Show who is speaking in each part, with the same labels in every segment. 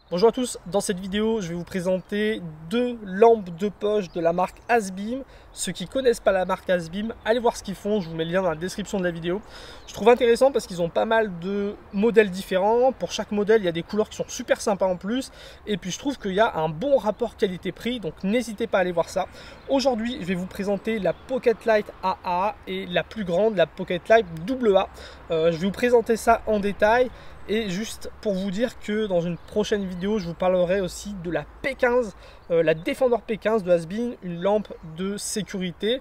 Speaker 1: Bonjour à tous, dans cette vidéo je vais vous présenter deux lampes de poche de la marque ASBIM. Ceux qui ne connaissent pas la marque ASBIM, allez voir ce qu'ils font, je vous mets le lien dans la description de la vidéo. Je trouve intéressant parce qu'ils ont pas mal de modèles différents, pour chaque modèle il y a des couleurs qui sont super sympas en plus, et puis je trouve qu'il y a un bon rapport qualité-prix, donc n'hésitez pas à aller voir ça. Aujourd'hui je vais vous présenter la Pocket Light AA et la plus grande, la Pocket Light AA. Je vais vous présenter ça en détail. Et juste pour vous dire que dans une prochaine vidéo, je vous parlerai aussi de la P15, la Defender P15 de ASBIM, une lampe de sécurité.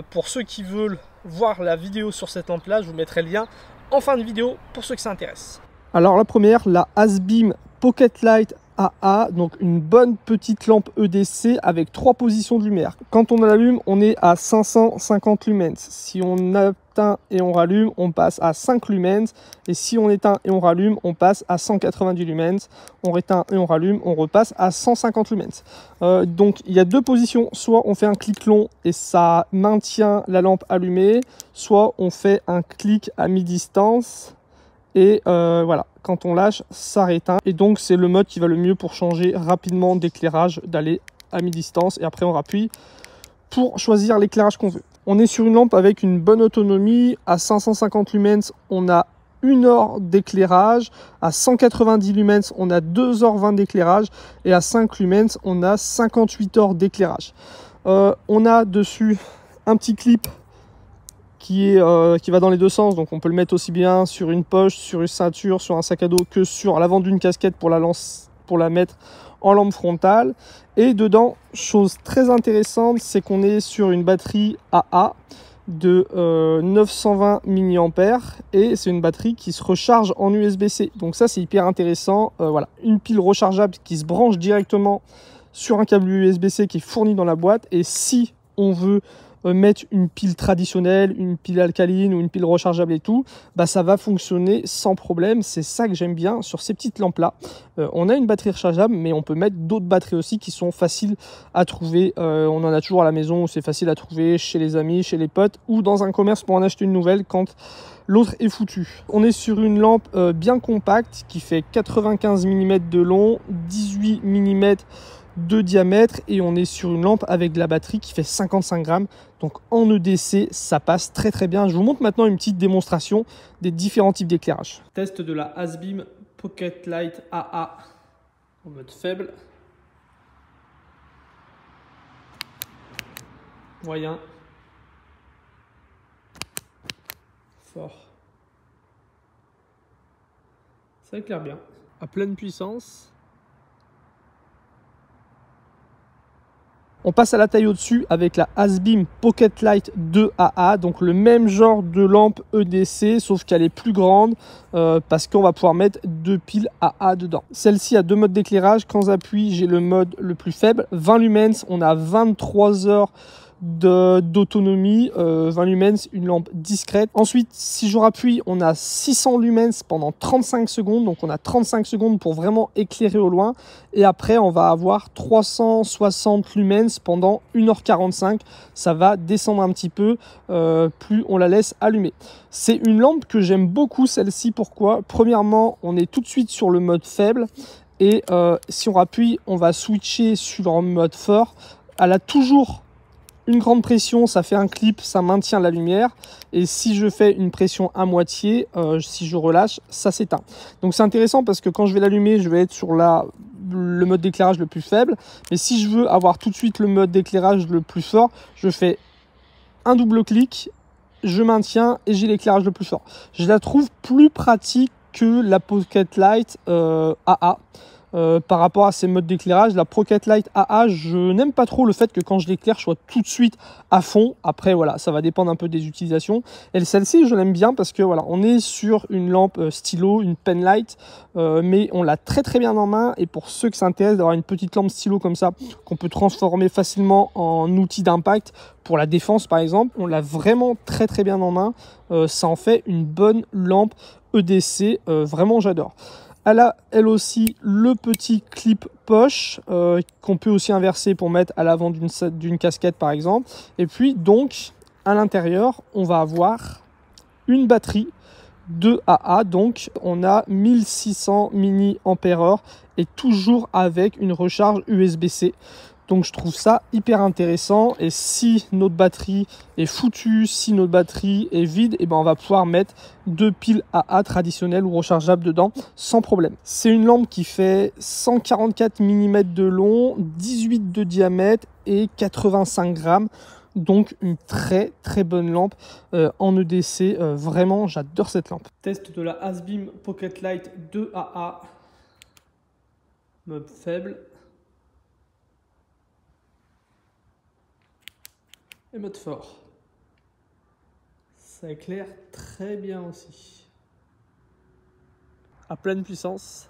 Speaker 1: Pour ceux qui veulent voir la vidéo sur cette lampe-là, je vous mettrai le lien en fin de vidéo pour ceux que ça intéresse. Alors la première, la ASBIM Pocket Light AA, donc une bonne petite lampe EDC avec 3 positions de lumière. Quand on l'allume, on est à 550 lumens. Si on éteint et on rallume, on passe à 5 lumens. Et si on éteint et on rallume, on passe à 190 lumens. On éteint et on rallume, on repasse à 150 lumens. Donc il y a deux positions. Soit on fait un clic long et ça maintient la lampe allumée, soit on fait un clic à mi-distance. Et voilà, quand on lâche, ça rééteint. Et donc, c'est le mode qui va le mieux pour changer rapidement d'éclairage, d'aller à mi-distance. Et après, on rappuie pour choisir l'éclairage qu'on veut. On est sur une lampe avec une bonne autonomie. À 550 lumens, on a 1 heure d'éclairage. À 190 lumens, on a 2h20 d'éclairage. Et à 5 lumens, on a 58 heures d'éclairage. On a dessus un petit clip qui va dans les deux sens, donc on peut le mettre aussi bien sur une poche, sur une ceinture, sur un sac à dos que sur l'avant d'une casquette pour la mettre en lampe frontale. Et dedans, chose très intéressante, c'est qu'on est sur une batterie AA de 920 mAh et c'est une batterie qui se recharge en USB-C. Donc ça c'est hyper intéressant. Voilà, une pile rechargeable qui se branche directement sur un câble USB-C qui est fourni dans la boîte. Et si on veut mettre une pile traditionnelle, une pile alcaline ou une pile rechargeable et tout, bah ça va fonctionner sans problème. C'est ça que j'aime bien sur ces petites lampes là. On a une batterie rechargeable, mais on peut mettre d'autres batteries aussi qui sont faciles à trouver. On en a toujours à la maison, c'est facile à trouver chez les amis, chez les potes ou dans un commerce pour en acheter une nouvelle quand l'autre est foutu. On est sur une lampe bien compacte qui fait 95 mm de long, 18 mm de diamètre, et on est sur une lampe avec de la batterie qui fait 55 grammes. Donc en EDC, ça passe très très bien. Je vous montre maintenant une petite démonstration des différents types d'éclairage. Test de la ASBIM Pocket Light AA en mode faible. Moyen. Fort. Ça éclaire bien. À pleine puissance. On passe à la taille au-dessus avec la ASBIM Pocket Light 2AA, donc le même genre de lampe EDC, sauf qu'elle est plus grande parce qu'on va pouvoir mettre 2 piles AA dedans. Celle-ci a 2 modes d'éclairage. Quand j'appuie, j'ai le mode le plus faible, 20 lumens, on a 23 heures d'autonomie, 20 lumens, une lampe discrète. Ensuite, si je rappuie, on a 600 lumens pendant 35 secondes, donc on a 35 secondes pour vraiment éclairer au loin. Et après, on va avoir 360 lumens pendant 1h45. Ça va descendre un petit peu plus on la laisse allumer. C'est une lampe que j'aime beaucoup, celle-ci. Pourquoi? Premièrement, on est tout de suite sur le mode faible. Et si on rappuie, on va switcher sur le mode fort. Elle a toujours une grande pression, ça fait un clip, ça maintient la lumière. Et si je fais une pression à moitié, si je relâche, ça s'éteint. Donc c'est intéressant parce que quand je vais l'allumer, je vais être sur le mode d'éclairage le plus faible. Mais si je veux avoir tout de suite le mode d'éclairage le plus fort, je fais un double clic, je maintiens et j'ai l'éclairage le plus fort. Je la trouve plus pratique que la Pocket Light AA. Par rapport à ces modes d'éclairage, la Pocket Light AA, je n'aime pas trop le fait que quand je l'éclaire, je sois tout de suite à fond. Après, voilà, ça va dépendre un peu des utilisations. Et celle-ci, je l'aime bien parce que voilà, on est sur une lampe stylo, une pen light, mais on l'a très très bien en main. Et pour ceux qui s'intéressent d'avoir une petite lampe stylo comme ça, qu'on peut transformer facilement en outil d'impact pour la défense par exemple, on l'a vraiment très très bien en main. Ça en fait une bonne lampe EDC, vraiment j'adore. Elle a elle aussi le petit clip poche qu'on peut aussi inverser pour mettre à l'avant d'une casquette par exemple. Et puis donc à l'intérieur on va avoir une batterie 2AA, donc on a 1600 mAh et toujours avec une recharge USB-C. Donc je trouve ça hyper intéressant, et si notre batterie est foutue, si notre batterie est vide, et ben on va pouvoir mettre 2 piles AA traditionnelles ou rechargeables dedans sans problème. C'est une lampe qui fait 144 mm de long, 18 de diamètre et 85 grammes. Donc une très bonne lampe en EDC, vraiment j'adore cette lampe. Test de la ASBIM Pocket Light 2AA, mode faible. Et mode fort. Ça éclaire très bien aussi. À pleine puissance.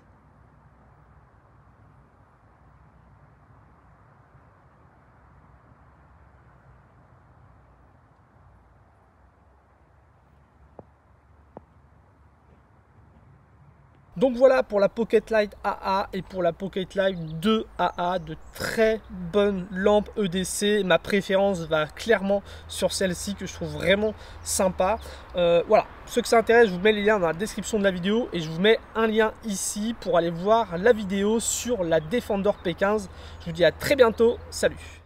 Speaker 1: Donc voilà pour la Pocket Light AA et pour la Pocket Light 2AA, de très bonnes lampes EDC. Ma préférence va clairement sur celle-ci que je trouve vraiment sympa. Voilà, ceux que ça intéresse, je vous mets les liens dans la description de la vidéo et je vous mets un lien ici pour aller voir la vidéo sur la Defender P15. Je vous dis à très bientôt, salut!